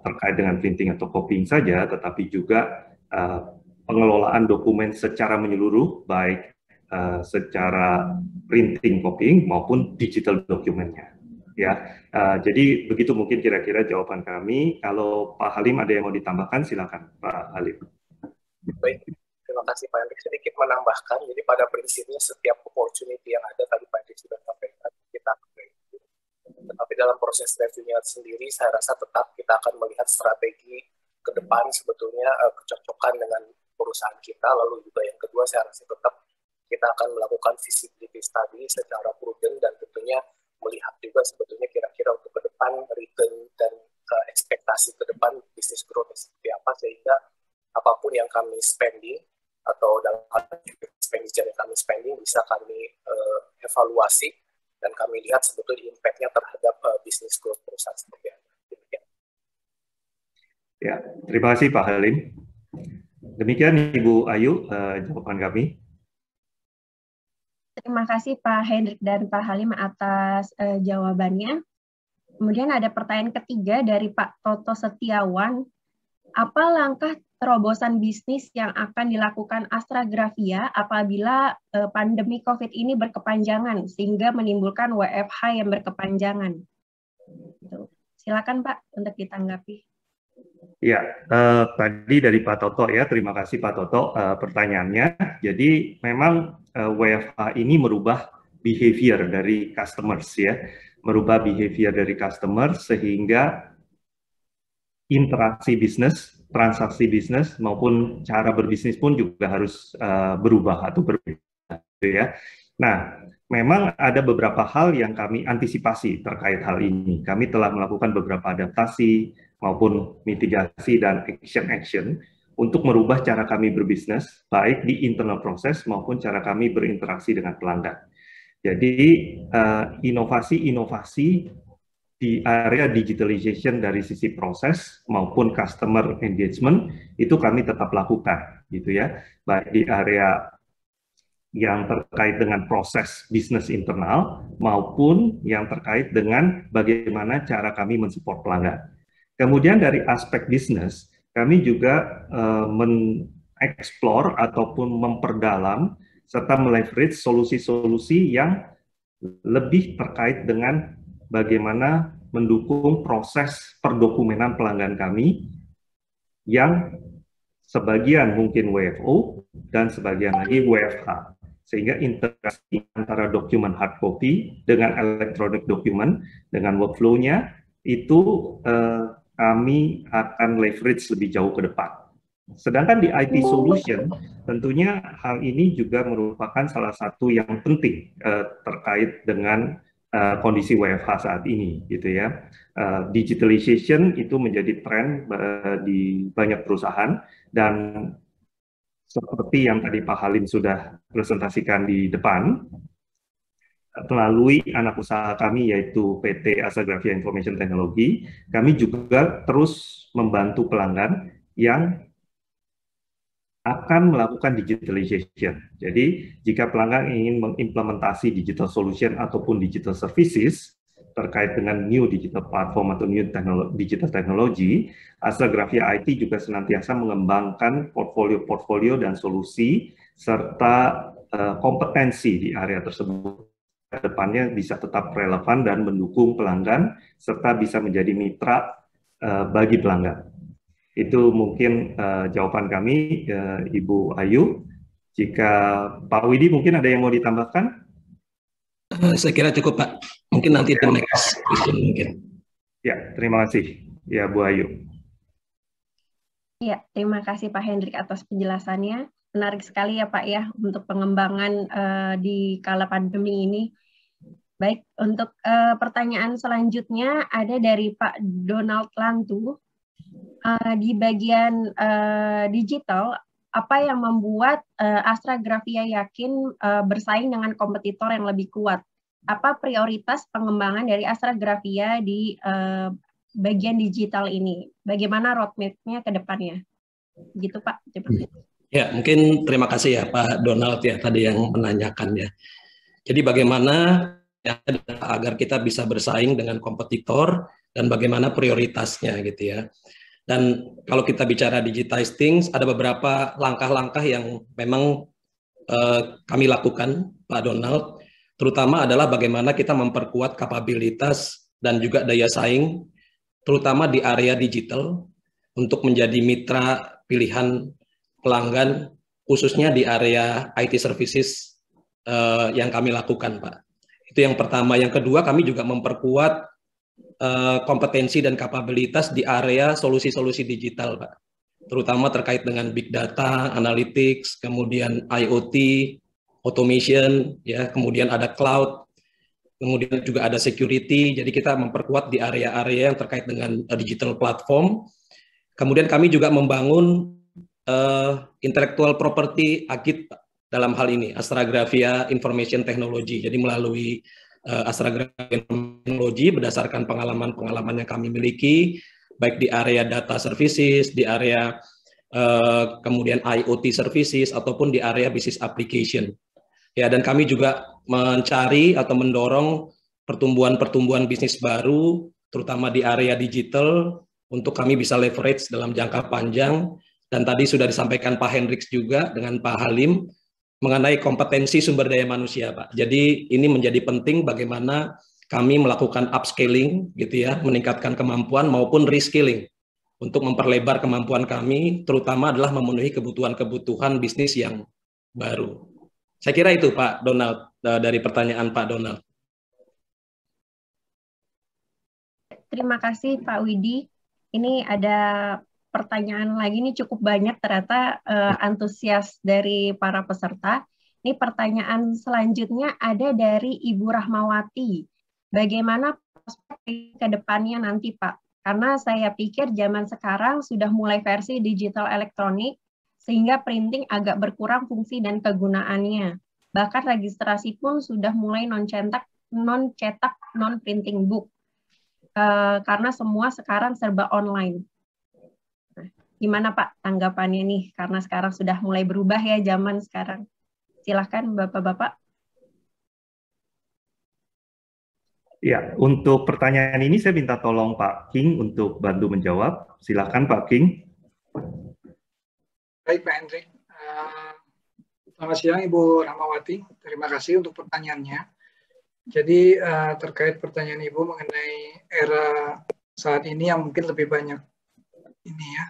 terkait dengan printing atau copying saja, tetapi juga pengelolaan dokumen secara menyeluruh, baik secara printing, copying maupun digital dokumennya. Ya, jadi begitu mungkin kira-kira jawaban kami. Kalau Pak Halim ada yang mau ditambahkan, silakan Pak Halim. Baik, terima kasih Pak Hendrik. Sedikit menambahkan, jadi pada prinsipnya setiap opportunity yang ada tadi Pak Hendrik sudah sampaikan, kita akan review. Tetapi dalam proses reviewnya sendiri, saya rasa tetap kita akan melihat strategi ke depan sebetulnya kecocokan dengan perusahaan kita. Lalu juga yang kedua, saya rasa tetap kita akan melakukan visibility study secara prudent dan tentunya melihat juga sebetulnya kira-kira untuk ke depan return dan ekspektasi ke depan bisnis growth seperti apa, sehingga apapun yang kami spending atau dalam expenditure yang kami spending bisa kami evaluasi dan kami lihat sebetulnya impact-nya terhadap bisnis growth perusahaan seperti apa. Ya, terima kasih Pak Halim. Demikian Ibu Ayu jawaban kami. Terima kasih Pak Hendrik dan Pak Halim atas jawabannya. Kemudian ada pertanyaan ketiga dari Pak Toto Setiawan. Apa langkah terobosan bisnis yang akan dilakukan Astragrafia apabila pandemi COVID ini berkepanjangan sehingga menimbulkan WFH yang berkepanjangan? Silakan Pak untuk ditanggapi. Ya, tadi dari Pak Toto ya, terima kasih Pak Toto pertanyaannya. Jadi memang WFH ini merubah behavior dari customers ya, merubah behavior dari customer sehingga interaksi bisnis transaksi bisnis maupun cara berbisnis pun juga harus berubah atau berbeda, gitu ya. Nah, memang ada beberapa hal yang kami antisipasi terkait hal ini. Kami telah melakukan beberapa adaptasi maupun mitigasi dan action untuk merubah cara kami berbisnis, baik di internal proses maupun cara kami berinteraksi dengan pelanggan. Jadi, inovasi-inovasi di area digitalization dari sisi proses maupun customer engagement itu kami tetap lakukan, gitu ya, baik di area yang terkait dengan proses bisnis internal maupun yang terkait dengan bagaimana cara kami mensupport pelanggan. Kemudian dari aspek bisnis, kami juga mengeksplor ataupun memperdalam serta meleverage solusi-solusi yang lebih terkait dengan bagaimana mendukung proses perdokumenan pelanggan kami yang sebagian mungkin WFO dan sebagian lagi WFH. Sehingga integrasi antara dokumen hard copy dengan electronic document, dengan workflow-nya, itu kami akan leverage lebih jauh ke depan. Sedangkan di IT solution, tentunya hal ini juga merupakan salah satu yang penting terkait dengan kondisi WFH saat ini, gitu ya. Digitalization itu menjadi tren di banyak perusahaan, dan seperti yang tadi Pak Halim sudah presentasikan di depan, melalui anak usaha kami yaitu PT Astragrafia Information Technology, kami juga terus membantu pelanggan yang akan melakukan digitalization. Jadi, jika pelanggan ingin mengimplementasi digital solution ataupun digital services terkait dengan new digital platform atau new digital technology, Astragrafia IT juga senantiasa mengembangkan portfolio dan solusi serta kompetensi di area tersebut. Kedepannya bisa tetap relevan dan mendukung pelanggan serta bisa menjadi mitra bagi pelanggan. Itu mungkin jawaban kami, Ibu Ayu. Jika Pak Widi mungkin ada yang mau ditambahkan? Saya kira cukup, Pak. Mungkin nanti the next question mungkin. Ya, terima kasih. Ya, Bu Ayu. Ya, terima kasih Pak Hendrik atas penjelasannya. Menarik sekali ya Pak ya untuk pengembangan di kala pandemi ini. Baik, untuk pertanyaan selanjutnya ada dari Pak Donald Lantu. Di bagian digital, apa yang membuat Astragrafia yakin bersaing dengan kompetitor yang lebih kuat? Apa prioritas pengembangan dari Astragrafia di bagian digital ini? Bagaimana roadmap-nya ke depannya? Gitu Pak. Ya, mungkin terima kasih ya Pak Donald ya tadi yang menanyakan ya. Jadi bagaimana ya, agar kita bisa bersaing dengan kompetitor dan bagaimana prioritasnya gitu ya. Dan kalau kita bicara digitizing, ada beberapa langkah-langkah yang memang kami lakukan, Pak Donald, terutama adalah bagaimana kita memperkuat kapabilitas dan juga daya saing, terutama di area digital, untuk menjadi mitra pilihan pelanggan, khususnya di area IT services yang kami lakukan, Pak. Itu yang pertama. Yang kedua, kami juga memperkuat kompetensi dan kapabilitas di area solusi-solusi digital, Pak. Terutama terkait dengan big data, analytics, kemudian IoT, automation, ya, kemudian ada cloud, kemudian juga ada security. Jadi kita memperkuat di area-area yang terkait dengan digital platform. Kemudian kami juga membangun intellectual property AGIT dalam hal ini, Astragrafia Information Technology. Jadi melalui Astragrafia Technology berdasarkan pengalaman-pengalaman yang kami miliki, baik di area data services, di area kemudian IoT services, ataupun di area business application. Ya, dan kami juga mencari atau mendorong pertumbuhan bisnis baru, terutama di area digital, untuk kami bisa leverage dalam jangka panjang. Dan tadi sudah disampaikan Pak Hendrik juga dengan Pak Halim, mengenai kompetensi sumber daya manusia, Pak. Jadi ini menjadi penting bagaimana kami melakukan upscaling, gitu ya, meningkatkan kemampuan maupun reskilling untuk memperlebar kemampuan kami, terutama adalah memenuhi kebutuhan-kebutuhan bisnis yang baru. Saya kira itu Pak Donald, dari pertanyaan Pak Donald. Terima kasih Pak Widi. Ini ada pertanyaan lagi nih, cukup banyak ternyata antusias dari para peserta. Ini pertanyaan selanjutnya ada dari Ibu Rahmawati. Bagaimana prospek ke depannya nanti, Pak? Karena saya pikir zaman sekarang sudah mulai versi digital elektronik, sehingga printing agak berkurang fungsi dan kegunaannya. Bahkan registrasi pun sudah mulai non-cetak, non-printing book. Karena semua sekarang serba online. Nah, gimana Pak tanggapannya nih? Karena sekarang sudah mulai berubah ya zaman sekarang. Silahkan Bapak-Bapak. Ya, untuk pertanyaan ini saya minta tolong Pak King untuk bantu menjawab. Silahkan Pak King. Baik Pak Hendrik. Selamat siang Ibu Rahmawati. Terima kasih untuk pertanyaannya. Jadi terkait pertanyaan Ibu mengenai era saat ini yang mungkin lebih banyak ini ya,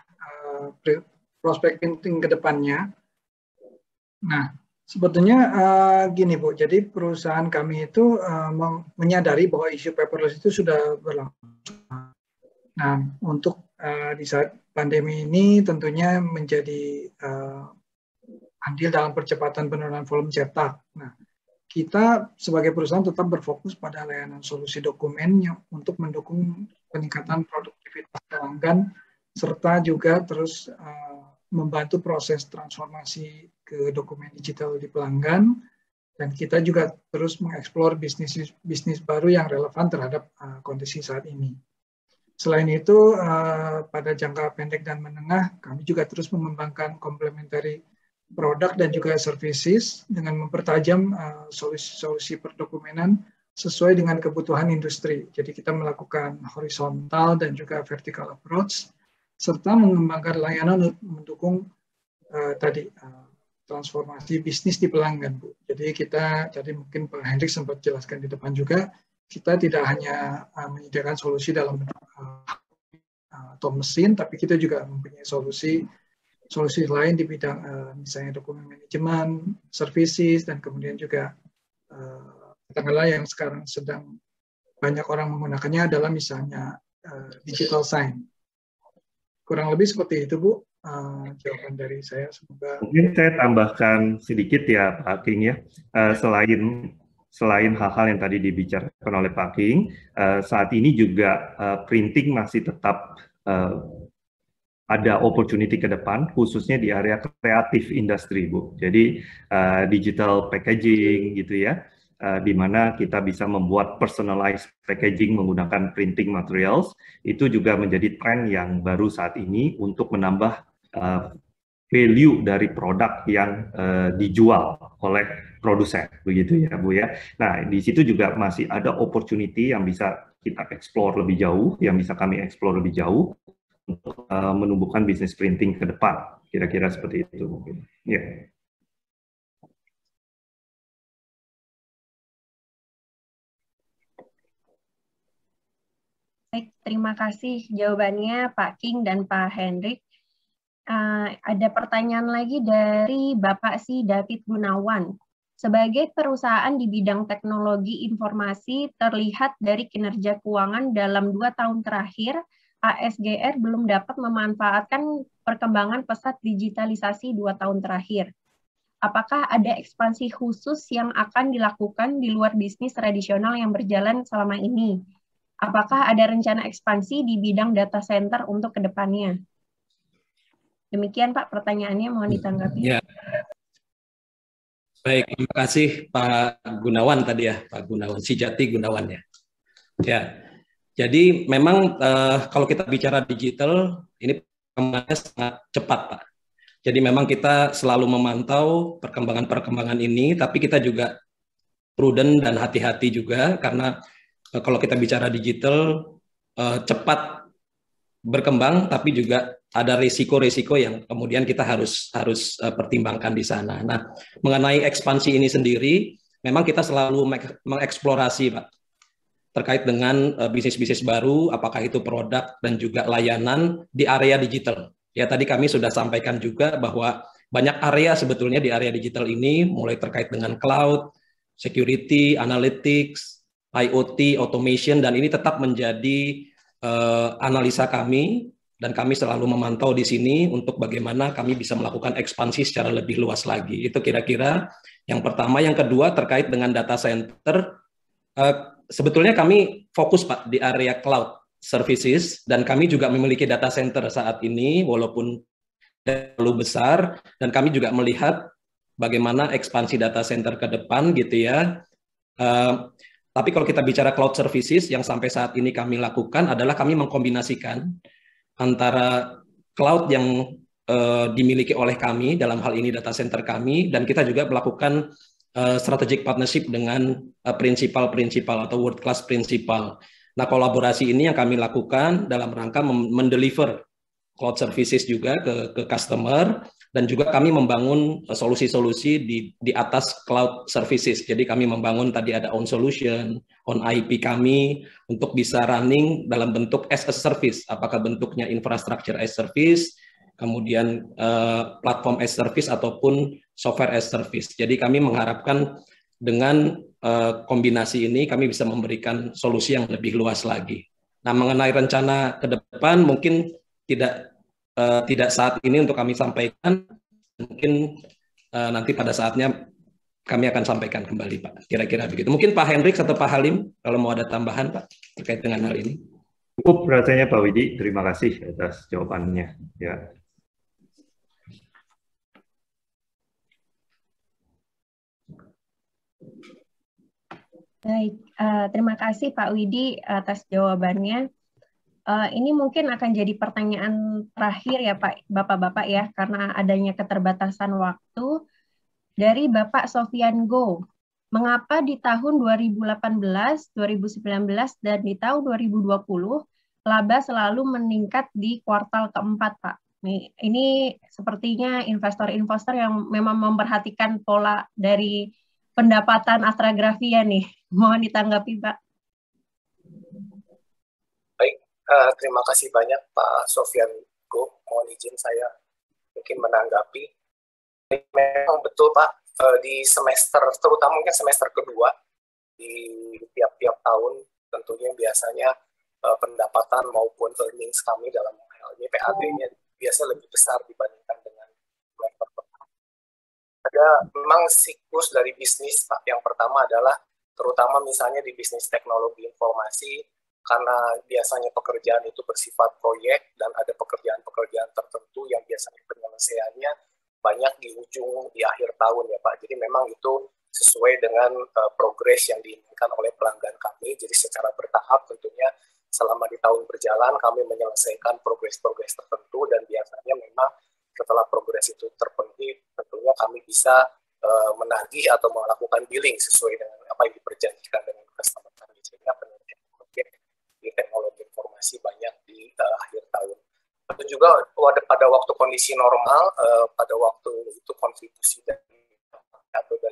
prospek printing ke depannya. Nah, sebetulnya gini Bu, jadi perusahaan kami itu menyadari bahwa isu paperless itu sudah berlangsung. Nah, untuk di saat pandemi ini tentunya menjadi andil dalam percepatan penurunan volume cetak. Nah, kita sebagai perusahaan tetap berfokus pada layanan solusi dokumen yang untuk mendukung peningkatan produktivitas pelanggan serta juga terus membantu proses transformasi ke dokumen digital di pelanggan, dan kita juga terus mengeksplor bisnis baru yang relevan terhadap kondisi saat ini. Selain itu, pada jangka pendek dan menengah, kami juga terus mengembangkan complementary produk dan juga services dengan mempertajam solusi perdokumenan sesuai dengan kebutuhan industri. Jadi kita melakukan horizontal dan juga vertical approach, serta mengembangkan layanan untuk mendukung transformasi bisnis di pelanggan, Bu. Jadi mungkin Pak Hendrik sempat jelaskan di depan juga, kita tidak hanya menyediakan solusi dalam bentuk atau mesin, tapi kita juga mempunyai solusi lain di bidang misalnya dokumen manajemen, services, dan kemudian juga katakanlah yang sekarang sedang banyak orang menggunakannya adalah misalnya digital sign. Kurang lebih seperti itu, Bu, jawaban dari saya. Semoga. Mungkin saya tambahkan sedikit ya Pak King ya, selain hal-hal yang tadi dibicarakan oleh Pak King, saat ini juga printing masih tetap ada opportunity ke depan, khususnya di area kreatif industri, Bu. Jadi digital packaging gitu ya, di mana kita bisa membuat personalized packaging menggunakan printing materials, itu juga menjadi tren yang baru saat ini untuk menambah value dari produk yang dijual oleh produsen, begitu ya Bu ya. Nah, di situ juga masih ada opportunity yang bisa kita explore lebih jauh, yang bisa kami explore lebih jauh, untuk menumbuhkan bisnis printing ke depan, kira-kira seperti itu mungkin. Ya. Baik, terima kasih jawabannya Pak King dan Pak Hendrik. Ada pertanyaan lagi dari Bapak Si David Gunawan. Sebagai perusahaan di bidang teknologi informasi, terlihat dari kinerja keuangan dalam 2 tahun terakhir, ASGR belum dapat memanfaatkan perkembangan pesat digitalisasi 2 tahun terakhir. Apakah ada ekspansi khusus yang akan dilakukan di luar bisnis tradisional yang berjalan selama ini? Apakah ada rencana ekspansi di bidang data center untuk kedepannya? Demikian Pak pertanyaannya, mohon ditanggapi. Ya. Baik, terima kasih Pak Gunawan tadi ya, Pak Gunawan, Sijati Gunawan ya. Ya. Jadi memang kalau kita bicara digital, ini perkembangannya sangat cepat, Pak. Jadi memang kita selalu memantau perkembangan-perkembangan ini, tapi kita juga prudent dan hati-hati juga, karena kalau kita bicara digital, cepat berkembang, tapi juga ada risiko-risiko yang kemudian kita harus pertimbangkan di sana. Nah, mengenai ekspansi ini sendiri, memang kita selalu mengeksplorasi, Pak, terkait dengan bisnis-bisnis baru, apakah itu produk dan juga layanan di area digital. Ya, tadi kami sudah sampaikan juga bahwa banyak area sebetulnya di area digital ini, mulai terkait dengan cloud, security, analytics, IoT, automation, dan ini tetap menjadi analisa kami dan kami selalu memantau di sini untuk bagaimana kami bisa melakukan ekspansi secara lebih luas lagi. Itu kira-kira yang pertama. Yang kedua terkait dengan data center, sebetulnya kami fokus Pak di area cloud services, dan kami juga memiliki data center saat ini walaupun terlalu besar, dan kami juga melihat bagaimana ekspansi data center ke depan gitu ya. Tapi kalau kita bicara cloud services, yang sampai saat ini kami lakukan adalah kami mengkombinasikan antara cloud yang dimiliki oleh kami, dalam hal ini data center kami, dan kita juga melakukan strategic partnership dengan principal atau world class principal. Nah, kolaborasi ini yang kami lakukan dalam rangka mendeliver cloud services juga ke customer, dan juga kami membangun solusi-solusi di atas cloud services. Jadi kami membangun tadi ada own solution, own IP kami untuk bisa running dalam bentuk as a service, apakah bentuknya infrastructure as service, kemudian platform as service ataupun software as service. Jadi kami mengharapkan dengan kombinasi ini kami bisa memberikan solusi yang lebih luas lagi. Nah, mengenai rencana ke depan mungkin tidak saat ini untuk kami sampaikan, mungkin nanti pada saatnya kami akan sampaikan kembali Pak, kira-kira begitu. Mungkin Pak Hendrik atau Pak Halim kalau mau ada tambahan Pak terkait dengan hal ini. Cukup rasanya Pak Widi, terima kasih atas jawabannya. Ya. Baik, terima kasih Pak Widi atas jawabannya. Ini mungkin akan jadi pertanyaan terakhir ya Pak, Bapak-Bapak ya, karena adanya keterbatasan waktu. Dari Bapak Sofian Go, mengapa di tahun 2018, 2019, dan di tahun 2020, laba selalu meningkat di kuartal keempat Pak? Ini sepertinya investor-investor yang memang memperhatikan pola dari pendapatan Astragrafia nih. Mohon ditanggapi Pak. Terima kasih banyak Pak Sofian Go. Mohon izin saya mungkin menanggapi. Memang betul Pak, di semester, terutama mungkin semester kedua, di tiap-tiap tahun tentunya biasanya pendapatan maupun earnings kami dalam hal ini PAT-nya biasa lebih besar dibandingkan dengan semester pertama. Ada memang siklus dari bisnis Pak. Yang pertama adalah terutama misalnya di bisnis teknologi informasi, karena biasanya pekerjaan itu bersifat proyek dan ada pekerjaan-pekerjaan tertentu yang biasanya penyelesaiannya banyak di ujung, di akhir tahun ya Pak. Jadi memang itu sesuai dengan progres yang diinginkan oleh pelanggan kami. Jadi secara bertahap tentunya selama di tahun berjalan kami menyelesaikan progres-progres tertentu, dan biasanya memang setelah progres itu terpenuhi tentunya kami bisa menagih atau melakukan billing sesuai dengan apa yang diperjanjikan dengan customer kami. Sehingga penelitian di teknologi informasi banyak di akhir tahun. Itu juga pada waktu kondisi normal, pada waktu itu kontribusi dari B2G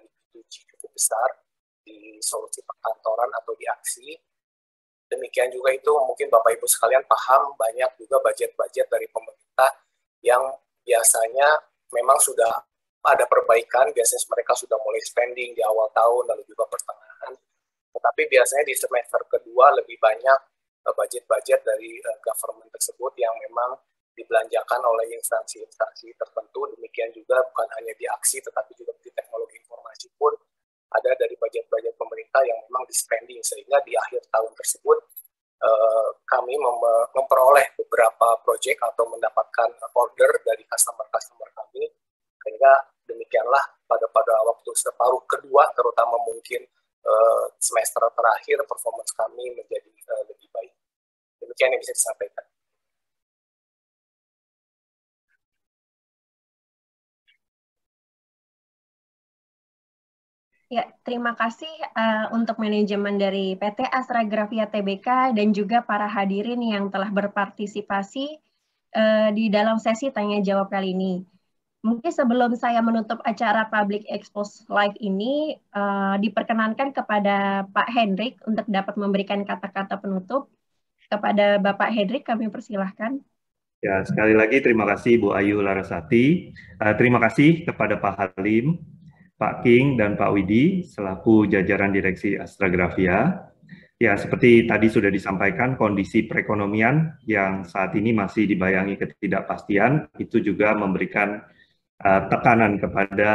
cukup besar di solusi perkantoran atau di aksi. Demikian juga itu mungkin Bapak Ibu sekalian paham, banyak juga budget-budget dari pemerintah yang biasanya memang sudah ada perbaikan, biasanya mereka sudah mulai spending di awal tahun lalu juga pertengahan. Tetapi biasanya di semester kedua lebih banyak budget-budget dari government tersebut yang memang dibelanjakan oleh instansi-instansi tertentu. Demikian juga bukan hanya di aksi, tetapi juga di teknologi informasi pun ada dari budget-budget pemerintah yang memang di-spending, sehingga di akhir tahun tersebut kami memperoleh beberapa proyek atau mendapatkan order dari customer-customer kami, sehingga demikianlah pada waktu separuh kedua, terutama mungkin semester terakhir, performance kami menjadi lebih baik. Demikian yang bisa disampaikan. Ya, terima kasih untuk manajemen dari PT Astragrafia Tbk dan juga para hadirin yang telah berpartisipasi di dalam sesi tanya jawab kali ini. Mungkin sebelum saya menutup acara Public Expose Live ini, diperkenankan kepada Pak Hendrik untuk dapat memberikan kata-kata penutup. Kepada Bapak Hendrik, kami persilahkan. Ya, sekali lagi terima kasih Bu Ayu Larasati. Terima kasih kepada Pak Halim, Pak King, dan Pak Widi selaku jajaran Direksi Astragrafia. Ya, seperti tadi sudah disampaikan, kondisi perekonomian yang saat ini masih dibayangi ketidakpastian, itu juga memberikan tekanan kepada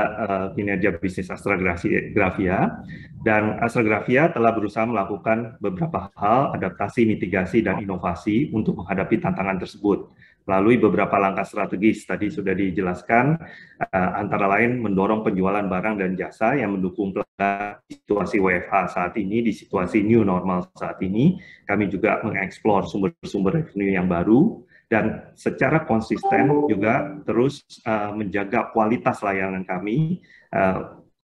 kinerja bisnis Astragrafia, dan Astragrafia telah berusaha melakukan beberapa hal, adaptasi, mitigasi, dan inovasi untuk menghadapi tantangan tersebut. Melalui beberapa langkah strategis tadi sudah dijelaskan, antara lain mendorong penjualan barang dan jasa yang mendukung situasi WFH saat ini, di situasi new normal saat ini. Kami juga mengeksplor sumber-sumber revenue yang baru, dan secara konsisten juga terus menjaga kualitas layanan kami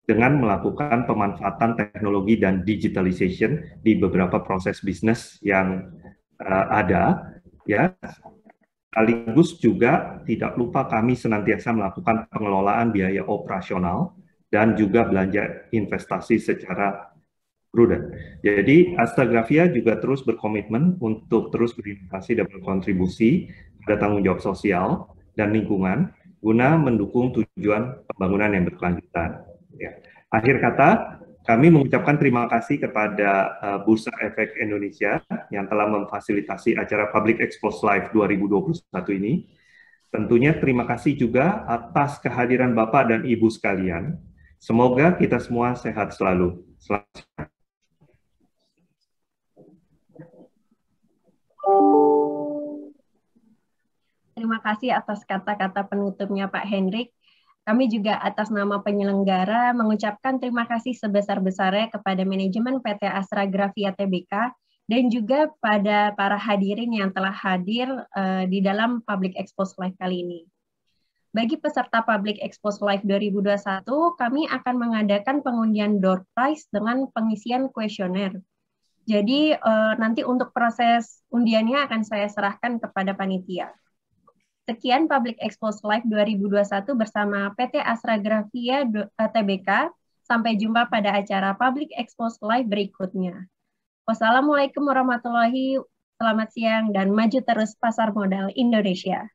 dengan melakukan pemanfaatan teknologi dan digitalization di beberapa proses bisnis yang ada, ya. Sekaligus juga tidak lupa kami senantiasa melakukan pengelolaan biaya operasional dan juga belanja investasi secara prudent. Jadi Astragrafia juga terus berkomitmen untuk terus berinovasi dan berkontribusi pada tanggung jawab sosial dan lingkungan guna mendukung tujuan pembangunan yang berkelanjutan. Ya. Akhir kata, kami mengucapkan terima kasih kepada Bursa Efek Indonesia yang telah memfasilitasi acara Public Expose Live 2021 ini. Tentunya terima kasih juga atas kehadiran Bapak dan Ibu sekalian. Semoga kita semua sehat selalu. Selamat. Terima kasih atas kata-kata penutupnya Pak Hendrik. Kami juga atas nama penyelenggara mengucapkan terima kasih sebesar-besarnya kepada manajemen PT Astragrafia Tbk dan juga pada para hadirin yang telah hadir di dalam Public Expose Live kali ini. Bagi peserta Public Expose Live 2021, kami akan mengadakan pengundian door prize dengan pengisian kuesioner. Jadi nanti untuk proses undiannya akan saya serahkan kepada panitia. Sekian Public Expose Live 2021 bersama PT Astragrafia Tbk. Sampai jumpa pada acara Public Expose Live berikutnya. Wassalamualaikum warahmatullahi wabarakatuh. Selamat siang dan maju terus pasar modal Indonesia.